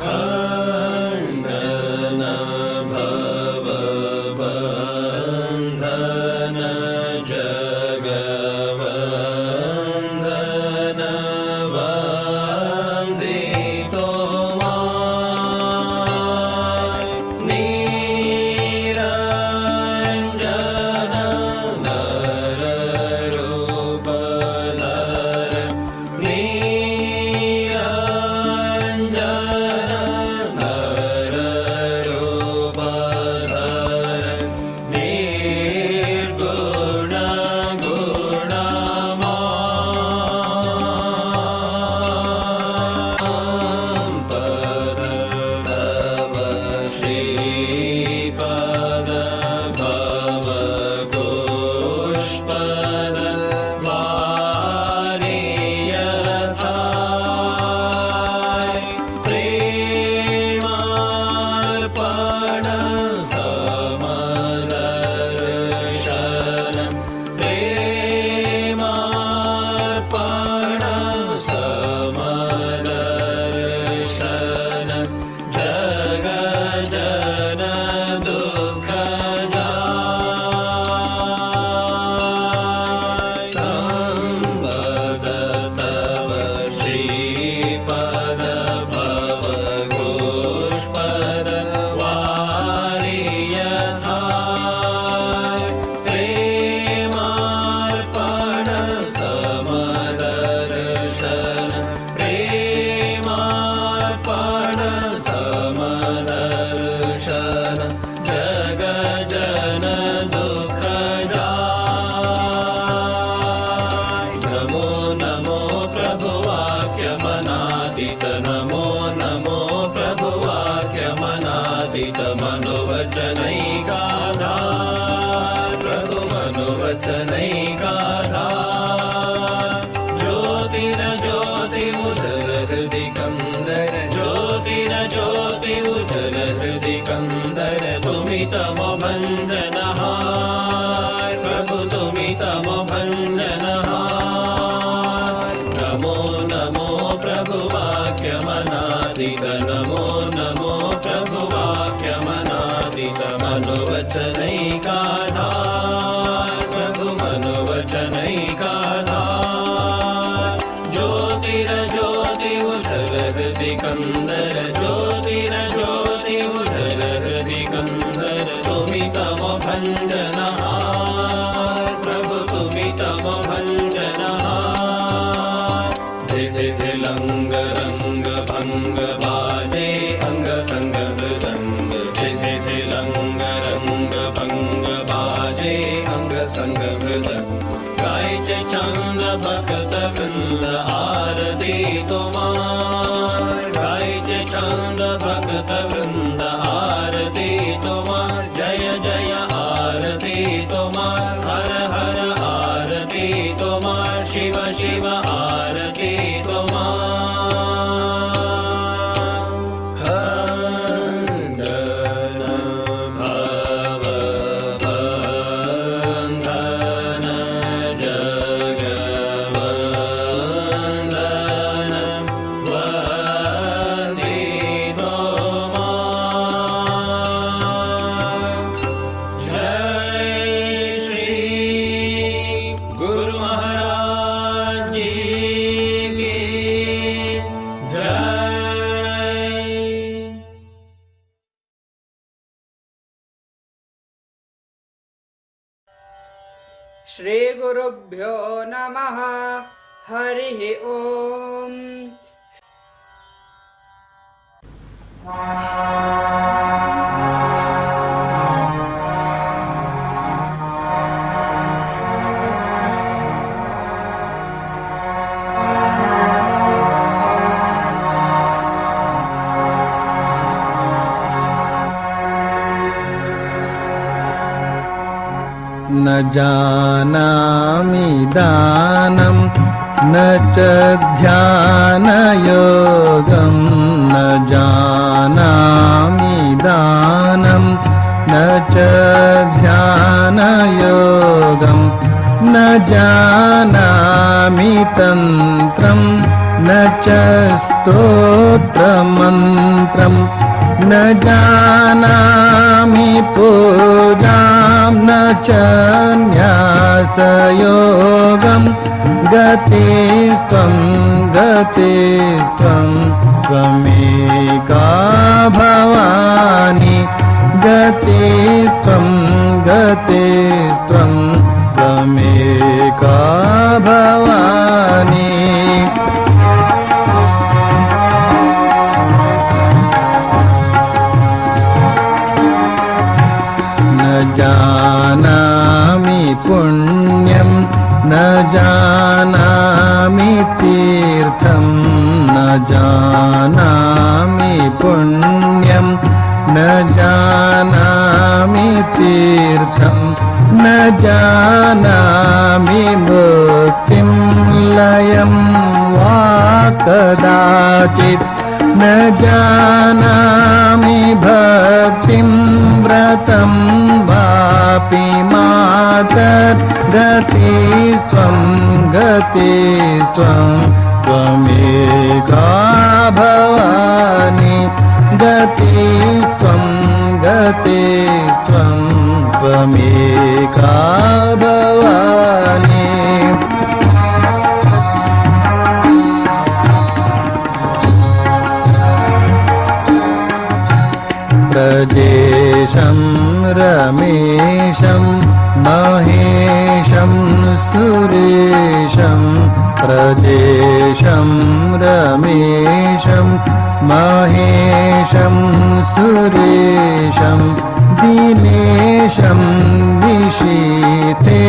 खण्डन भवबन्धन जगवन्दन वन्दितो मां निरञ्जन नररूपधर निरञ्जन नररूपधर निर्गुण गुणमय तव श्रीपद भवघोषपद वारियथाय प्रेमार्पण समदर्शन प्रेमार्पण समदर्शन जगजन दुःखजाय संवद तव श्रीपद भवघोषपद वारियथाय प्रेमार्पण समदर्शन प्रेमार्पण समदर्शन जगजन दुःखजाय नमो नमो प्रभुवाक्यमनादित नमो नमो प्रभुवाक्यमनादित मनोवचनैकाधार प्रभु मनोवचनैकाधार ज्योतिर्ज्योतिमुजल हृदि कंदर ज्योतिर्ज्योतिमुजल हृदि कंदर तुमि तमो भञ्जनहार प्रभु तुमि तमो भञ्जनहार नमो नमो प्रभुवाक्यमनादित नमो नमो प्रभुवाक्यमनादित मनोवचनैकाधार प्रभु मनोवचनैकाधार ज्योतिर्ज्योतिमुजल हृदि कंदर ज्योतिर्ज्योतिमुजल हृदि कंदर तुमि तमो भञ्जनहार प्रभु तुमि तमो भञ्जनहार धिधि लंग रंग भंग बाजे अंग संग मृदंग धिधि लंग रंग भंग बाजे अंग संग मृदंग गायचे छंद भक्त वृंद आरती तुम्हार गायचे छंद भक्त वृंद आरती तुम्हार जय जय आरती तुम्हार हर हर आरती तुम्हार शिव शिव आरती तुम्हार खण्डन भवबन्धन जगवन्दन वन्दितो मां जय श्री गुरु महाराज जी की जय। ಶ್ರೀ ಗುರುಭ್ಯೋ ನಮಃ ಹರಿ ಓಂ न जानामि दानं न च ध्यानयोगं न जानामि दानं न च ध्यानयोगं न जानामि तन्त्रं न च स्तोत्रमन्त्रं न जानामि पूजां न च न्यासयोगं गतिस्त्वं गतिस्त्वं त्वमेका भवानि गतिस्त्वं गतिस्त्वं त्वमेका भवानि न जानामि पुण्यं न जानामि तीर्थं न जानामि पुण्यं न जानामि तीर्थं न जानामि मुक्तिं लयं वा कदाचित् न जानामि भक्तिं व्रतं वापि मातर् गतिस्त्वं गतिस्त्वं त्वमेका भवानि गतिस्त्वं गतिस्त्वं त्वमेका भवानि प्रजेशं रमेशं महेशं सुरेशं प्रजेशं रमेशं महेशं सुरेशं दिनेशं निशीथेश्वरं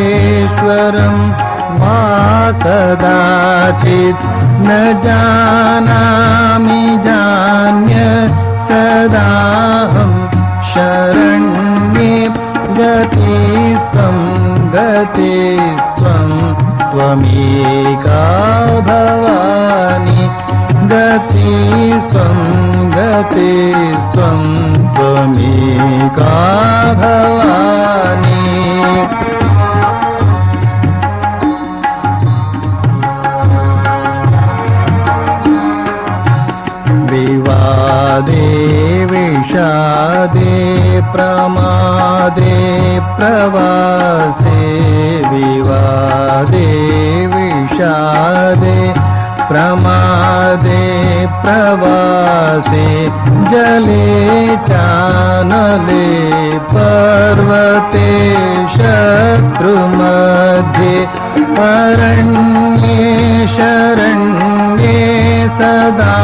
वा कदाचित् न जानामि जान्य सदाहं शरण्ये गतिस्त्वं गतिस्त्वं त्वमेका भवानि गतिस्त्वं गतिस्त्वं त्वमेका भवानि विवादे विषादे प्रमादे प्रवासे विवादे विषादे प्रमादे प्रवासे जले चानले पर्वते शत्रुमध्ये अरण्ये शरण्ये सदा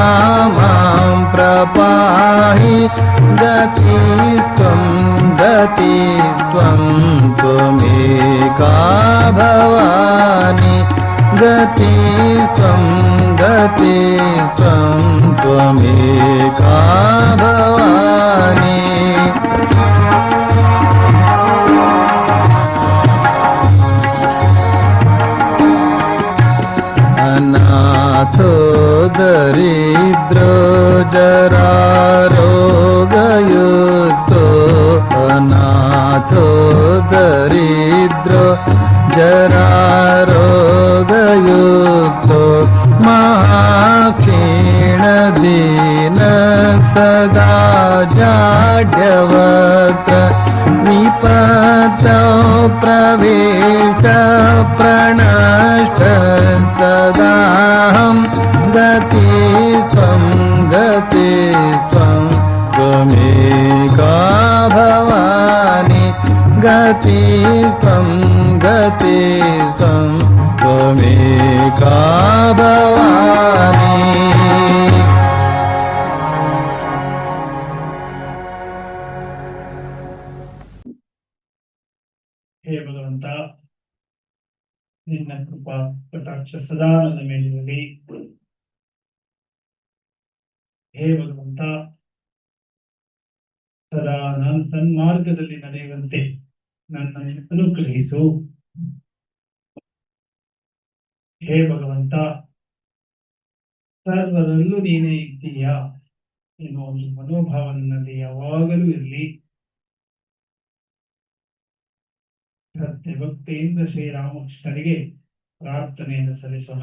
मां प्रपाहि गतिस्त्वं गतिस्त्वं त्वमेका भवानि गतिस्त्वं गतिस्त्वं त्वमेका भवानि अनाथो दरिद्रो जरारोगयुक्तो अनाथो दरिद्रो जरारोगयुक्तो महाक्षीणदीन सदा जाड्यवक्त्र विपत्तौ प्रविष्ट प्रणष्ट सदाहं गतिस्त्वं गतिस्त्वं त्वमेका भवानि गतिस्त्वं गतिस्त्वं त्वमेका भवानि ಹೇ ಭಗವಂತ, ನಿನ್ನ ಕೃಪಾ ಕಟಾಕ್ಷ ಸದಾ ನನ್ನ ಮೇಲಿರಲಿ. ಹೇ ಭಗವಂತ, ಸದಾ ನಾನು ಸನ್ಮಾರ್ಗದಲ್ಲಿ ನಡೆಯುವಂತೆ ನನ್ನನ್ನು ಅನುಗ್ರಹಿಸು. ಹೇ ಭಗವಂತ, ಸರ್ವರಲ್ಲೂ ನೀನೇ ಇದ್ದೀಯಾ ಎನ್ನುವ ಒಂದು ಮನೋಭಾವ ನನ್ನಲ್ಲಿ ಯಾವಾಗಲೂ ಇರಲಿ. ಶ್ರದ್ಧೆ ಭಕ್ತಿಯಿಂದ ಶ್ರೀರಾಮಕೃಷ್ಣರಿಗೆ ಪ್ರಾರ್ಥನೆಯನ್ನು ಸಲ್ಲಿಸೋಣ.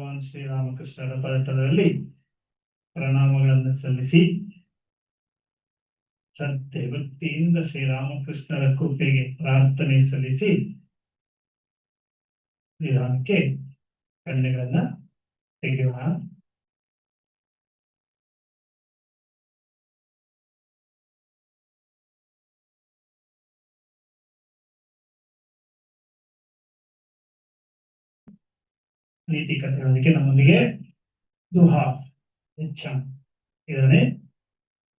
ಭಗವಾನ್ ಶ್ರೀರಾಮಕೃಷ್ಣರ ಪದತಲದಲ್ಲಿ ಪ್ರಣಾಮಗಳನ್ನು ಸಲ್ಲಿಸಿ ಶ್ರದ್ಧೆ ಭಕ್ತಿಯಿಂದ ಶ್ರೀರಾಮಕೃಷ್ಣರ ಕೃಪೆಗೆ ಪ್ರಾರ್ಥನೆ ಸಲ್ಲಿಸಿ ನಿಧಾನಕ್ಕೆ ಕಣ್ಣುಗಳನ್ನ ತೆಗೆಯೋಣ. ನೀತಿ ಕಥೆಗಳೊಂದಿಗೆ ನಮ್ಮೊಂದಿಗೆ ಸುಹಾಸ್ ಇದನ್ನೇ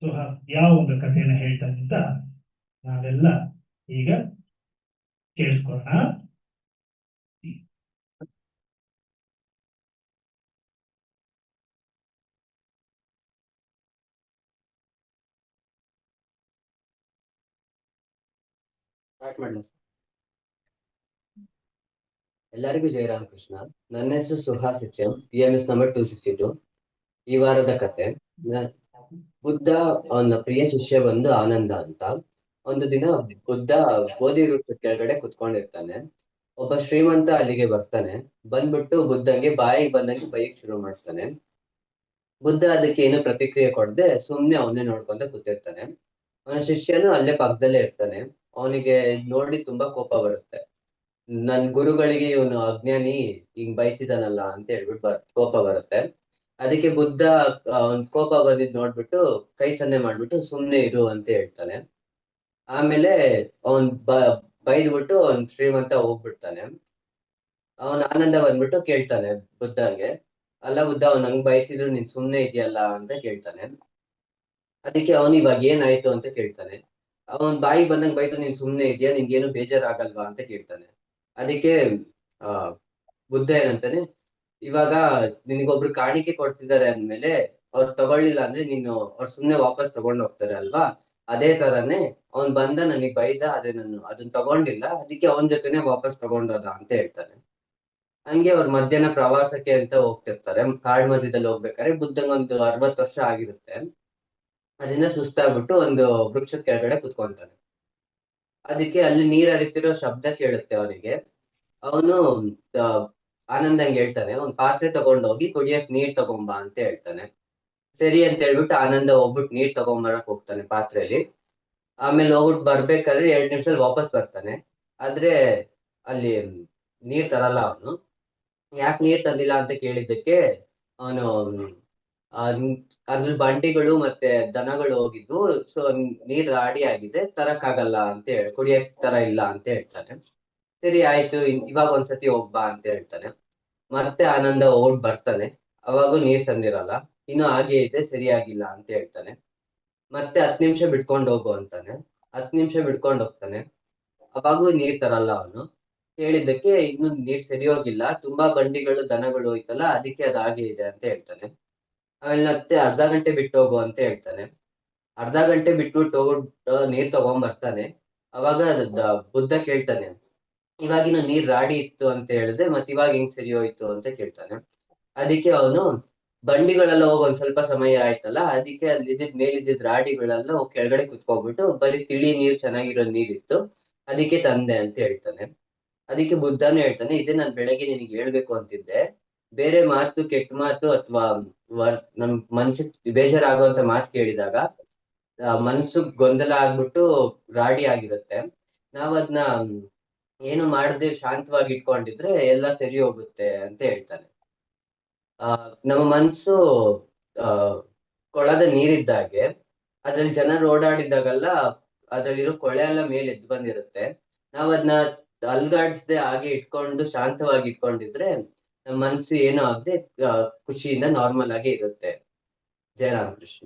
ಸುಹಾಸ್ ಯಾವ ಒಂದು ಕಥೆಯನ್ನು ಹೇಳ್ತಾನೆ ಅಂತ ನಾವೆಲ್ಲ ಈಗ ಕೇಳಿಸ್ಕೊಳ್ಳೋಣ. ಎಲ್ಲರಿಗೂ ಜೈ ರಾಮಕೃಷ್ಣ. ನನ್ನ ಹೆಸರು ಸುಹಾಸ್ ಎಚ್.ಎಂ, PMS ನಂಬರ್ 262. ಈ ವಾರದ ಕತೆ, ಬುದ್ಧ ಅವನ ಪ್ರಿಯ ಶಿಷ್ಯ ಬಂದು ಆನಂದ ಅಂತ. ಒಂದು ದಿನ ಬುದ್ಧ ಬೋಧಿ ವೃಕ್ಷದ ಕೆಳಗಡೆ ಕುತ್ಕೊಂಡಿರ್ತಾನೆ. ಒಬ್ಬ ಶ್ರೀಮಂತ ಅಲ್ಲಿಗೆ ಬರ್ತಾನೆ. ಬಂದ್ಬಿಟ್ಟು ಬುದ್ಧಂಗೆ ಬಾಯಿಗೆ ಬಂದಂಗೆ ಬೈಕ್ ಶುರು ಮಾಡ್ತಾನೆ. ಬುದ್ಧ ಅದಕ್ಕೆ ಏನು ಪ್ರತಿಕ್ರಿಯೆ ಕೊಡದೆ ಸುಮ್ನೆ ಅವನ್ನೇ ನೋಡ್ಕೊಂತ ಕೂತಿರ್ತಾನೆ. ಅವನ ಶಿಷ್ಯನು ಅಲ್ಲೇ ಪಕ್ಕದಲ್ಲೇ ಇರ್ತಾನೆ. ಅವನಿಗೆ ನೋಡಿ ತುಂಬಾ ಕೋಪ ಬರುತ್ತೆ. ನನ್ ಗುರುಗಳಿಗೆ ಇವನು ಅಜ್ಞಾನಿ ಹಿಂಗ್ ಬೈತಿದಾನಲ್ಲ ಅಂತ ಹೇಳ್ಬಿಟ್ಟು ಕೋಪ ಬರುತ್ತೆ. ಅದಕ್ಕೆ ಬುದ್ಧ ಅವನ್ ಕೋಪ ಬಂದಿದ್ ನೋಡ್ಬಿಟ್ಟು ಕೈ ಸನ್ನೆ ಮಾಡ್ಬಿಟ್ಟು ಸುಮ್ನೆ ಇರು ಅಂತ ಹೇಳ್ತಾನೆ. ಆಮೇಲೆ ಅವನ್ ಬೈದ್ಬಿಟ್ಟು ಅವನ್ ಶ್ರೀಮಂತ ಹೋಗ್ಬಿಡ್ತಾನೆ. ಅವನ್ ಆನಂದ ಬಂದ್ಬಿಟ್ಟು ಕೇಳ್ತಾನೆ ಬುದ್ಧಂಗೆ, ಅಲ್ಲ ಬುದ್ಧ ಅವ್ನ್ ಹಂಗ್ ಬೈತಿದ್ರು ನೀನ್ ಸುಮ್ನೆ ಇದೆಯಲ್ಲ ಅಂತ ಕೇಳ್ತಾನೆ. ಅದಕ್ಕೆ ಅವನ್ ಇವಾಗ ಏನಾಯ್ತು ಅಂತ ಕೇಳ್ತಾನೆ. ಅವನ್ ಬಾಯಿ ಬಂದಂಗ್ ಬೈದು ನೀನ್ ಸುಮ್ನೆ ಇದೆಯಾ, ನಿನ್ಗೇನು ಬೇಜಾರಾಗಲ್ವಾ ಅಂತ ಕೇಳ್ತಾನೆ. ಅದಕ್ಕೆ ಬುದ್ಧ ಏನಂತಾನೆ, ಇವಾಗ ನಿನಗೊಬ್ರು ಕಾಣಿಕೆ ಕೊಡ್ತಿದ್ದಾರೆ ಅಂದ್ಮೇಲೆ ಅವ್ರು ತಗೊಳ್ಳಿಲ್ಲ ಅಂದ್ರೆ ನೀನು ಅವ್ರು ಸುಮ್ನೆ ವಾಪಸ್ ತಗೊಂಡ್ ಹೋಗ್ತಾರೆ ಅಲ್ವಾ. ಅದೇ ತರಾನೇ ಅವ್ನ್ ಬಂದ ನನಗ್ ಬೈದ, ಆದ್ರೆ ನಾನು ಅದನ್ನ ತಗೊಂಡಿಲ್ಲ, ಅದಕ್ಕೆ ಅವನ್ ಜೊತೆನೆ ವಾಪಸ್ ತಗೊಂಡೋದ ಅಂತ ಹೇಳ್ತಾನೆ. ಹಂಗೆ ಅವ್ರ ಮಧ್ಯಾಹ್ನ ಪ್ರವಾಸಕ್ಕೆ ಅಂತ ಹೋಗ್ತಿರ್ತಾರೆ. ಕಾಡ್ ಮಧ್ಯದಲ್ಲಿ ಹೋಗ್ಬೇಕಾದ್ರೆ ಬುದ್ಧಂಗ್ ಒಂದು 60 ವರ್ಷ ಆಗಿರುತ್ತೆ. ಅದರಿಂದ ಸುಸ್ತಾಗ್ಬಿಟ್ಟು ಒಂದು ವೃಕ್ಷದ ಕೆಳಗಡೆ ಕುತ್ಕೊಂತಾನೆ. ಅದಕ್ಕೆ ಅಲ್ಲಿ ನೀರ್ ಹರಿತಿರೋ ಶಬ್ದ ಕೇಳುತ್ತೆ ಅವನಿಗೆ. ಅವನು ಆನಂದಂಗೆ ಹೇಳ್ತಾನೆ, ಒಂದ್ ಪಾತ್ರೆ ತಗೊಂಡೋಗಿ ಕುಡಿಯಕ್ ನೀರ್ ತಗೊಂಬಾ ಅಂತ ಹೇಳ್ತಾನೆ. ಸರಿ ಅಂತ ಹೇಳ್ಬಿಟ್ಟು ಆನಂದ ಹೋಗ್ಬಿಟ್ಟು ನೀರ್ ತಗೊಂಬರಕ್ ಹೋಗ್ತಾನೆ ಪಾತ್ರೆಯಲ್ಲಿ. ಆಮೇಲೆ ಹೋಗ್ಬಿಟ್ಟು ಬರ್ಬೇಕಾದ್ರೆ 2 ನಿಮಿಷದಲ್ಲಿ ವಾಪಸ್ ಬರ್ತಾನೆ. ಆದ್ರೆ ಅಲ್ಲಿ ನೀರ್ ತರಲ್ಲ ಅವನು. ಯಾಕೆ ನೀರ್ ತಂದಿಲ್ಲ ಅಂತ ಕೇಳಿದ್ದಕ್ಕೆ ಅವನು ಅದ್ರಲ್ಲಿ ಬಂಡಿಗಳು ಮತ್ತೆ ದನಗಳು ಹೋಗಿದ್ವು, ಸೊ ನೀರ್ ರಾಡಿ ಆಗಿದೆ, ತರಕ್ಕಾಗಲ್ಲ ಅಂತ ಹೇಳಿ, ಕುಡಿಯಕ್ ತರ ಇಲ್ಲ ಅಂತ ಹೇಳ್ತಾನೆ. ಸರಿ ಆಯ್ತು, ಇವಾಗ ಒಂದ್ಸತಿ ಹೋಗ್ಬಾ ಅಂತ ಹೇಳ್ತಾನೆ. ಮತ್ತೆ ಆನಂದ ಓಡ್ ಬರ್ತಾನೆ. ಅವಾಗೂ ನೀರ್ ತಂದಿರಲ್ಲ, ಇನ್ನು ಹಾಗೆ ಇದೆ, ಸರಿಯಾಗಿಲ್ಲ ಅಂತ ಹೇಳ್ತಾನೆ. ಮತ್ತೆ 10 ನಿಮಿಷ ಬಿಟ್ಕೊಂಡ್ ಹೋಗು ಅಂತಾನೆ. 10 ನಿಮಿಷ ಬಿಟ್ಕೊಂಡ್ ಹೋಗ್ತಾನೆ. ಅವಾಗೂ ನೀರ್ ತರಲ್ಲ ಅವನು. ಹೇಳಿದ್ದಕ್ಕೆ ಇನ್ನು ನೀರ್ ಸರಿ ಹೋಗಿಲ್ಲ, ತುಂಬಾ ಬಂಡಿಗಳು ದನಗಳು ಹೋಯ್ತಲ್ಲ, ಅದಕ್ಕೆ ಅದು ಹಾಗೆ ಇದೆ ಅಂತ ಹೇಳ್ತಾನೆ. ಆಮೇಲೆ ಮತ್ತೆ ಅರ್ಧ ಗಂಟೆ ಬಿಟ್ಟು ಹೋಗು ಅಂತ ಹೇಳ್ತಾನೆ. ಅರ್ಧ ಗಂಟೆ ಬಿಟ್ಬಿಟ್ಟು ಹೋಗ್ಬಿಟ್ಟು ನೀರ್ ತಗೊಂಡ್ ಬರ್ತಾನೆ. ಅವಾಗ ಬುದ್ಧ ಕೇಳ್ತಾನೆ, ಇವಾಗಿನ ನೀರ್ ರಾಡಿ ಇತ್ತು ಅಂತ ಹೇಳಿದೆ, ಮತ್ ಇವಾಗ ಹೆಂಗ್ ಸರಿ ಹೋಯ್ತು ಅಂತ ಕೇಳ್ತಾನೆ. ಅದಕ್ಕೆ ಅವನು, ಬಂಡಿಗಳೆಲ್ಲ ಹೋಗ್ ಒಂದ್ ಸ್ವಲ್ಪ ಸಮಯ ಆಯ್ತಲ್ಲ, ಅದಕ್ಕೆ ಅಲ್ಲಿ ಮೇಲಿದ್ದಿದ್ ರಾಡಿಗಳೆಲ್ಲ ಕೆಳಗಡೆ ಕುತ್ಕೊಂಡ್ಬಿಟ್ಟು ಬರೀ ತಿಳಿ ನೀರ್ ಚೆನ್ನಾಗಿರೋ ನೀರಿತ್ತು, ಅದಕ್ಕೆ ತಂದೆ ಅಂತ ಹೇಳ್ತಾನೆ. ಅದಕ್ಕೆ ಬುದ್ಧನು ಹೇಳ್ತಾನೆ, ಇದೇ ನಾನ್ ಬೆಳಗ್ಗೆ ನಿನಗೆ ಹೇಳ್ಬೇಕು ಅಂತಿದ್ದೆ. ಬೇರೆ ಮಾತು, ಕೆಟ್ಟ ಮಾತು ಅಥವಾ ನಮ್ ಮನ್ಸಿಗೆ ಬೇಜಾರಾಗುವಂತ ಮಾತು ಕೇಳಿದಾಗ ಮನ್ಸು ಗೊಂದಲ ಆಗ್ಬಿಟ್ಟು ರಾಡಿ ಆಗಿರುತ್ತೆ. ನಾವ್ ಅದನ್ನ ಏನು ಮಾಡದೆ ಶಾಂತವಾಗಿ ಇಟ್ಕೊಂಡಿದ್ರೆ ಎಲ್ಲ ಸರಿ ಹೋಗುತ್ತೆ ಅಂತ ಹೇಳ್ತಾನೆ. ನಮ್ಮ ಮನ್ಸು ಕೊಳದ ನೀರಿದ್ದಾಗೆ, ಅದ್ರಲ್ಲಿ ಜನರು ಓಡಾಡಿದಾಗೆಲ್ಲ ಅದ್ರಲ್ಲಿರೋ ಕೊಳೆ ಎಲ್ಲ ಮೇಲೆ ಎದ್ದು ಬಂದಿರುತ್ತೆ. ನಾವ್ ಅದನ್ನ ಅಲ್ಗಾಡ್ಸ್ದೆ ಹಾಗೆ ಇಟ್ಕೊಂಡು ಶಾಂತವಾಗಿ ಇಟ್ಕೊಂಡಿದ್ರೆ ನಮ್ಮ ಮನ್ಸು ಏನೂ ಆಗದೆ ಖುಷಿಯಿಂದ ನಾರ್ಮಲ್ ಆಗಿ ಇರುತ್ತೆ. ಜಯ ರಾಮಕೃಷ್ಣ.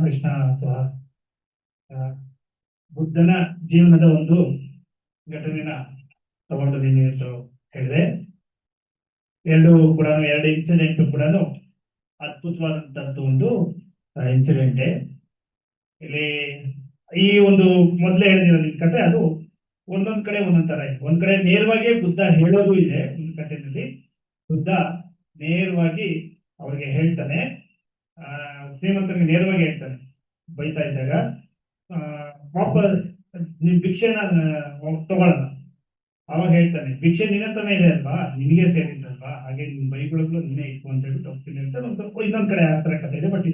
ಕೃಷ್ಣ ಅಥವಾ ಬುದ್ಧನ ಜೀವನದ ಒಂದು ಘಟನೆನ ತಗೊಂಡಿದ್ದೀನಿ ಅಂತ ಹೇಳಿದೆ. ಎರಡು ಇನ್ಸಿಡೆಂಟ್ ಕೂಡ ಅದ್ಭುತವಾದಂತದ್ದು ಒಂದು ಇನ್ಸಿಡೆಂಟೇ. ಇಲ್ಲಿ ಈ ಒಂದು ಮೊದಲೇ ಹೇಳಿದಿರೋ ಕತೆ, ಅದು ಒಂದೊಂದ್ ಕಡೆ ಒಂದೊಂದ್ ತರ ಇದೆ. ಒಂದ್ ಕಡೆ ನೇರವಾಗಿ ಬುದ್ಧ ಹೇಳೋದು ಇದೆ. ಒಂದು ಕಥೆಯಲ್ಲಿ ಬುದ್ಧ ನೇರವಾಗಿ ಅವ್ರಿಗೆ ಹೇಳ್ತಾನೆ, ಶ್ರೀಮಂತರಿಗೆ ನೇರವಾಗಿ ಹೇಳ್ತಾನೆ ಬೈತಾ ಇದ್ದಾಗ, ನೀನ್ ಭಿಕ್ಷೆನ ತಗೊಳ್ಳಲ್ಲ. ಅವಾಗ ಹೇಳ್ತಾನೆ, ಭಿಕ್ಷೆ ನಿನ್ನ ಹತ್ರನೇ ಇದೆ ಅಲ್ವಾ, ನಿನಗೆ ಸೇರಿದ್ದಲ್ವಾ, ಹಾಗೆ ನಿನ್ ಬೈಗಳಲ್ಲೂ ನೀನೇ ಇಟ್ಕೊ ಅಂತ ಹೇಳ್ಬಿಟ್ಟು ಹೋಗ್ತೀನಿ ಅಂತ ಇನ್ನೊಂದ್ ಕಡೆ ಆ ತರ ಕಥೆ ಇದೆ. ಬಟ್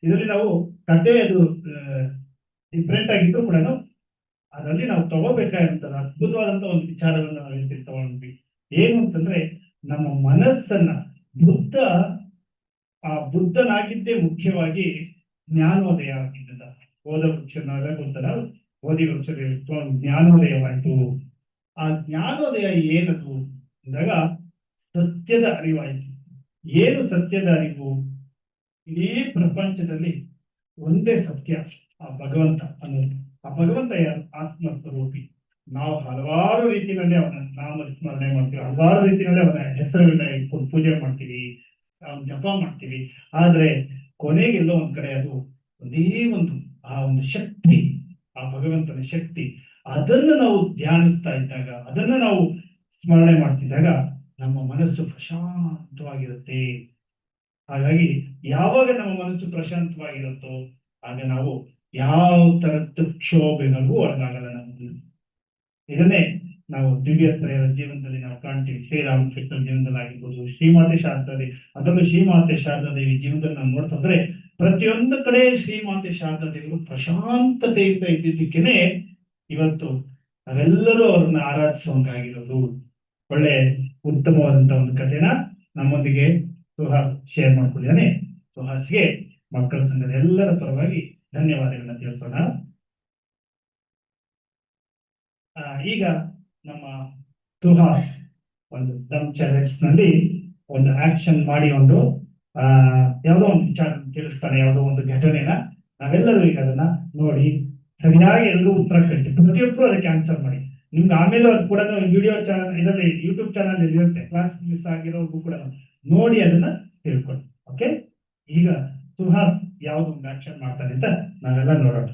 ಇದರಲ್ಲಿ ನಾವು ಕಥೆ ಅದು ಡಿಫ್ರೆಂಟ್ ಆಗಿದ್ರು ಕೂಡ ಅದರಲ್ಲಿ ನಾವು ತಗೋಬೇಕಾಗಿರ್ತದ ಅದ್ಭುತವಾದಂತ ಒಂದು ವಿಚಾರಗಳನ್ನ ನಾವು ಹೇಳ್ತೀವಿ ತಗೊಂಡ್ವಿ. ಏನು ಅಂತಂದ್ರೆ ನಮ್ಮ ಮನಸ್ಸನ್ನ ಬುದ್ಧನಾಗಿದ್ದೇ ಮುಖ್ಯವಾಗಿ ಜ್ಞಾನೋದಯ ಆಗಿದ್ದ. ಓದ ವೃಕ್ಷನಾಗ ಗೊತ್ತಲ್ಲ, ಓದಿ ವೃಕ್ಷ ಜ್ಞಾನೋದಯವಾಯ್ತು. ಆ ಜ್ಞಾನೋದಯ ಏನದು ಅಂದಾಗ ಸತ್ಯದ ಅರಿವಾಯಿತು. ಏನು ಸತ್ಯದ ಅರಿವು? ಇಡೀ ಪ್ರಪಂಚದಲ್ಲಿ ಒಂದೇ ಸತ್ಯ, ಆ ಭಗವಂತ ಅನ್ನೋದು. ಆ ಭಗವಂತ ಯಾರು? ಆತ್ಮಸ್ವರೂಪಿ. ನಾವು ಹಲವಾರು ರೀತಿಯಲ್ಲಿ ಅವನ ನಾಮ ಸ್ಮರಣೆ ಮಾಡ್ತೀವಿ, ಹಲವಾರು ರೀತಿಯಲ್ಲಿ ಅವನ ಹೆಸರುಗಳನ್ನ ಇಟ್ಕೊಂಡು ಪೂಜೆ ಮಾಡ್ತೀವಿ, ಜಪ ಮಾಡ್ತೀವಿ. ಆದ್ರೆ ಕೊನೆಗೆಲ್ಲೋ ಒಂದ್ ಕಡೆ ಅದು ಒಂದೇ ಒಂದು ಆ ಒಂದು ಶಕ್ತಿ, ಆ ಭಗವಂತನ ಶಕ್ತಿ, ಅದನ್ನು ನಾವು ಧ್ಯಾನಿಸ್ತಾ ಇದ್ದಾಗ, ಅದನ್ನ ನಾವು ಸ್ಮರಣೆ ಮಾಡ್ತಿದ್ದಾಗ ನಮ್ಮ ಮನಸ್ಸು ಪ್ರಶಾಂತವಾಗಿರುತ್ತೆ. ಹಾಗಾಗಿ ಯಾವಾಗ ನಮ್ಮ ಮನಸ್ಸು ಪ್ರಶಾಂತವಾಗಿರುತ್ತೋ ಆಗ ನಾವು ಯಾವ ತರದ್ದು ಕ್ಷೋಭೆಗಳಿಗೂ ಒಳಗಾಗಲ್ಲ. ನಮ್ಮನ್ನು ಇದನ್ನೇ ನಾವು ದಿವ್ಯತ್ರಯರ ಜೀವನದಲ್ಲಿ ನಾವು ಕಾಣ್ತೀವಿ. ಶ್ರೀರಾಮಕೃಷ್ಣ ಜೀವನದಲ್ಲಿ ಆಗಿರ್ಬೋದು, ಶ್ರೀಮಾತೆ ಶಾರದಾದೇವಿ, ಅದರಲ್ಲೂ ಶ್ರೀಮಾತೆ ಶಾರದಾದೇವಿ ಜೀವನದಲ್ಲಿ ನಾವು ನೋಡ್ತಂದ್ರೆ ಪ್ರತಿಯೊಂದು ಕಡೆ ಶ್ರೀಮಾತೆ ಶಾರದಾದೇವಿಗಳು ಪ್ರಶಾಂತತೆಯಿಂದ ಇದ್ದಿದ್ದಕ್ಕೇನೆ ಇವತ್ತು ನಾವೆಲ್ಲರೂ ಅವ್ರನ್ನ ಆರಾಧಿಸುವಂಗಾಗಿರೋದು. ಒಳ್ಳೆ ಉತ್ತಮವಾದಂತ ಒಂದು ಕಥೆನ ನಮ್ಮೊಂದಿಗೆ ಸುಹಾಸ್ ಶೇರ್ ಮಾಡ್ಕೊಂಡಿದ್ದಾನೆ. ಸುಹಾಸ್ಗೆ ಮಕ್ಕಳ ಸಂಘದ ಎಲ್ಲರ ಪರವಾಗಿ ಧನ್ಯವಾದಗಳನ್ನ ತಿಳಿಸೋಣ. ಈಗ ನಮ್ಮ ಸುಹಾಸ್ ಒಂದು ದಮ್ ಚಾಲೆಂಜ್ ನಲ್ಲಿ ಒಂದು ಆಕ್ಷನ್ ಮಾಡಿ ಒಂದು ಯಾವುದೋ ಒಂದು ವಿಚಾರ ತಿಳಿಸ್ತಾನೆ, ಯಾವುದೋ ಒಂದು ಘಟನೆನ. ನಾವೆಲ್ಲರೂ ಈಗ ಅದನ್ನ ನೋಡಿ ಸರಿಯಾಗಿ ಎಲ್ಲರೂ ಉತ್ತರ ಕಳಿಸಿ, ಪ್ರತಿಯೊಬ್ಬರು ಅದಕ್ಕೆ ಆನ್ಸರ್ ಮಾಡಿ. ನಿಮ್ಗೆ ಆಮೇಲೆ ಅದು ಕೂಡ ವಿಡಿಯೋ ಚಾನಲ್ ಇದರಲ್ಲಿ ಯೂಟ್ಯೂಬ್ ಚಾನಲ್ ಇರುತ್ತೆ, ಕ್ಲಾಸ್ ಮಿಸ್ ಆಗಿರೋರ್ಗು ಕೂಡ ನೋಡಿ ಅದನ್ನ ತಿಳ್ಕೊಳ್ಳಿ. ಓಕೆ, ಈಗ ಸುಹಾಸ್ ಯಾವ್ದು ಒಂದು ಆಕ್ಷನ್ ಮಾಡ್ತಾನೆ ಅಂತ ನಾವೆಲ್ಲ ನೋಡೋಣ.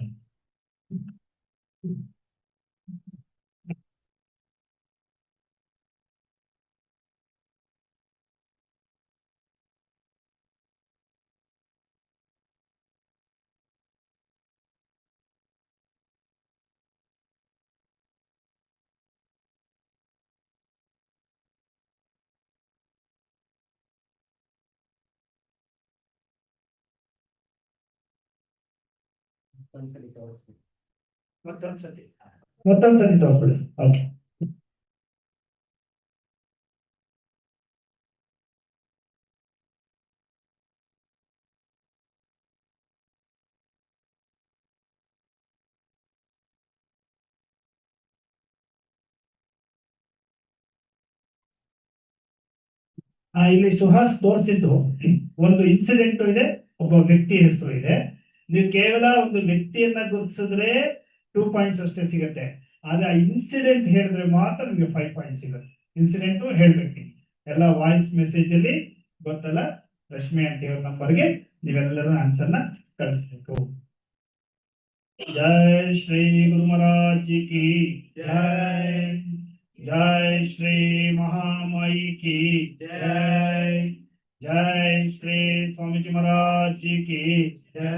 ಮತ್ತೊಂದ್ಸತಿ ತೋರಿಸ್ಬಿಡಿ. ಓಕೆ, ಇಲ್ಲಿ ಸುಹಾಸ್ ತೋರಿಸಿದ್ದು ಒಂದು ಇನ್ಸಿಡೆಂಟ್ ಇದೆ, ಒಬ್ಬ ವ್ಯಕ್ತಿ ಹೆಸರು ಇದೆ. ನೀವು ಕೇವಲ ಒಂದು ವ್ಯಕ್ತಿಯನ್ನ ಗುರುತಿಸಿದ್ರೆ 2 ಪಾಯಿಂಟ್ಸ್ ಅಷ್ಟೇ ಸಿಗುತ್ತೆ. ಆದ್ರೆ ಆ ಇನ್ಸಿಡೆಂಟ್ ಹೇಳಿದ್ರೆ ಮಾತ್ರ ನಿಮಗೆ 5 ಪಾಯಿಂಟ್ ಸಿಗುತ್ತೆ. ಇನ್ಸಿಡೆಂಟ್ ಹೇಳ್ಬೇಕು. ಎಲ್ಲ ವಾಯ್ಸ್ ಮೆಸೇಜ್ ಅಲ್ಲಿ ಗೊತ್ತಲ್ಲ, ರಶ್ಮಿ ಆಂಟಿ ಅವ್ರ ನಂಬರ್ಗೆ ನೀವೆಲ್ಲರೂ ಆನ್ಸರ್ನ ಕಳಿಸ್ಬೇಕು. ಜೈ ಶ್ರೀ ಗುರು ಮಹಾರಾಜ್ ಕಿ ಜೈ, ಜೈ ಶ್ರೀ ಮಹಾಮಾಯಿ ಕಿ ಜೈ, ಜೈ ಶ್ರೀ ಸ್ವಾಮೀಜಿ ಮಹಾರಾಜ್ ಕಿ ಜೈ.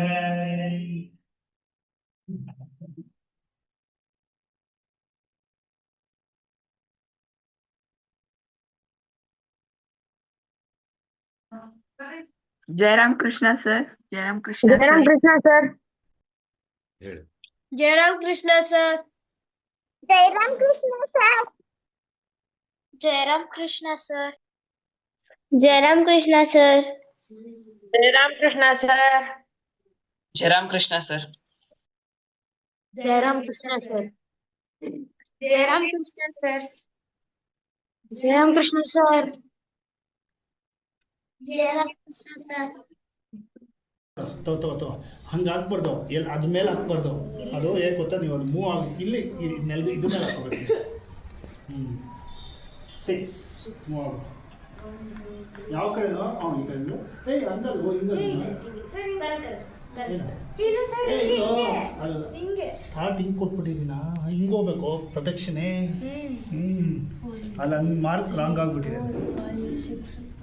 Jayaram Krishna sir. Jayaram Krishna Jayaram Krishna sir. Jayaram Krishna sir. Jayaram Krishna sir. Jayaram Krishna sir. Jayaram Krishna sir. Jayaram Krishna sir. Jayaram Krishna sir. Jayaram Krishna sir. Jayaram Krishna sir. Jayaram Krishna sir. Jayaram Krishna sir. ತಗೋ ಹಂಗೆ ಹಾಕ್ಬಾರ್ದು, ಎಲ್ಲಿ ಅದ್ರ ಮೇಲೆ ಹಾಕ್ಬಾರ್ದು. ಅದು ಹೇಗೆ ಗೊತ್ತಾ, ನೀವು ಅದು ಮೂವ್ ಆಗಿ ಇಲ್ಲಿ ನೆಲದ ಇದ್ರ ಮೇಲೆ ಹಾಕೋಬೇಕು. 6 ಮೂವ್ ಆಗ ಯಾವ ಕಡೆನೋ ಈ ಕಡೆ ಹಂಗಲ್ವೋ ಅದು ಸ್ಟಾರ್ಟ್ ಹಿಂಗೆ ಕೊಟ್ಬಿಟ್ಟಿದ್ದೀನ, ಹಿಂಗೆ ಹೋಗ್ಬೇಕು ಪ್ರೊಟೆಕ್ಷನೇ. ಅಲ್ಲಿ ಹಂಗೆ ಮಾರ್ಕ್ ರಾಂಗ್ ಆಗ್ಬಿಟ್ಟಿದೆ.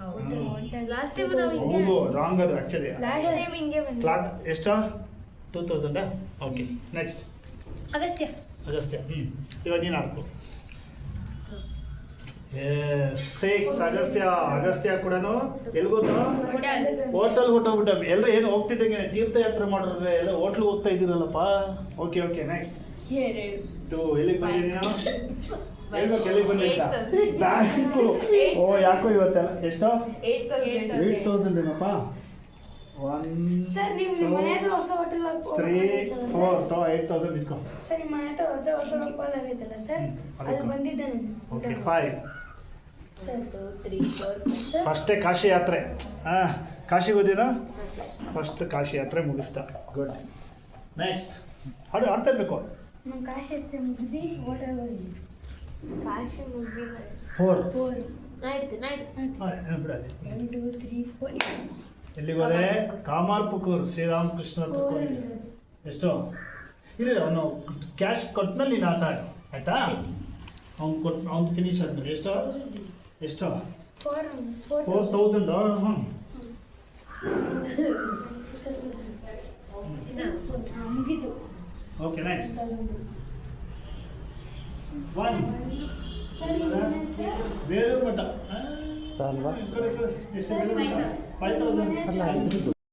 ಹೌದು, ರಾಂಗ್ ಅದು ಆ್ಯಕ್ಚುಲಿ. ಕ್ಲಾಕ್ ಎಷ್ಟಾ? 2000. Okay, next Agastya. ಅಗಸ್ತ್ಯ ಇವಾಗ ನೀನು ಹಾಕು. ಸಿಕ್ಸ್ ಅಗಸ್ತ್ಯ ಕೂಡ ಎಲ್ಗೋದ್ನು ಹೋಟೆಲ್ ಹೊಟ್ಟೋಗ್ಬಿಟ್ಟ. ಎಲ್ಲರೂ ಏನು ಹೋಗ್ತಿದ್ದಂಗೆ ತೀರ್ಥಯಾತ್ರೆ ಮಾಡಿದ್ರೆ ಎಲ್ಲ ಹೋಟ್ಲಿಗೆ ಹೋಗ್ತಾ ಇದ್ದೀರಲ್ಲಪ್ಪ. ಓಕೆ ನೆಕ್ಸ್ಟ್ 2 ಎಲ್ಲಿಗೆ ಬಂದಿ ನೀನು? ಹೇಳ್ಬೇಕು ಎಲ್ಲಿಗೆ ಬಂದಿದ್ದ? ಬ್ಯಾಂಕು. ಓ ಯಾಕೋ ಇವತ್ತೆಲ್ಲ ಎಷ್ಟು? 8,000 ಏನಪ್ಪ? 1 ಸರ್ ನಿಮ್ಮ ಮನೆ ಹತ್ರ ಹೊಸ ಹೋಟೆಲ್ 3 4 8,000 ಇಟ್ಕೊ. ಸರ್ ನಿಮ್ಮ ಮನೆ ಹತ್ರ ಹೊಸ ಹೋಟೆಲ್ ಆಗೈತಲ್ಲ ಸರ್, ಅಲ್ಲಿ ಬಂದಿದ್ದೆ ಓಕೆ 5. ಸರ್. ಫಸ್ಟೇ ಕಾಶಿ ಯಾತ್ರೆ. ಕಾಶಿಗೆ ಹೋದಿನ? ಫಸ್ಟ್ ಕಾಶಿ ಯಾತ್ರೆ ಮುಗಿಸ್ತಾ. ಗುಡ್. ನೆಕ್ಸ್ಟ್ ಆಡ್ತಾ ಇರ್ಬೇಕು. ನಮ್ಮ ಕಾಶಿ ಎಷ್ಟೇ ಮುಗಿದು ಹೋಟೆಲ್ ಹೋಗಿದ್ವಿ. ಕಾಶಿ ಮುಗಿದಿಲ್ಲ. 4 ನಾಯ್ತು ಬಿಡಲಿ. 1 2 3 4. ಎಲ್ಲಿಗೆ ಹೋದೆ? ಕಾಮಾರ್ಪುಕೂರ್ ಶ್ರೀರಾಮಕೃಷ್ಣ ಹತ್ರ ಹೋಗಿದ್ದೆ. ಎಷ್ಟು? ಇಲ್ಲ ಅವನು ಕ್ಯಾಶ್ ಕೊಟ್ಟನಲ್ಲಿ ನೀನು ಆಟ ಆಡು ಆಯ್ತಾ? ಅವ್ನು ಫಿನಿಶ್ ಆದ್ಮೇಲೆ ಎಷ್ಟು 4,000. ಮುಗಿದು. ಓಕೆ ನೆಕ್ಸ್ಟ್ 1 ಬೇಲೂರು ಮಠ. ಸಾಲ್ವಾ? 5,000.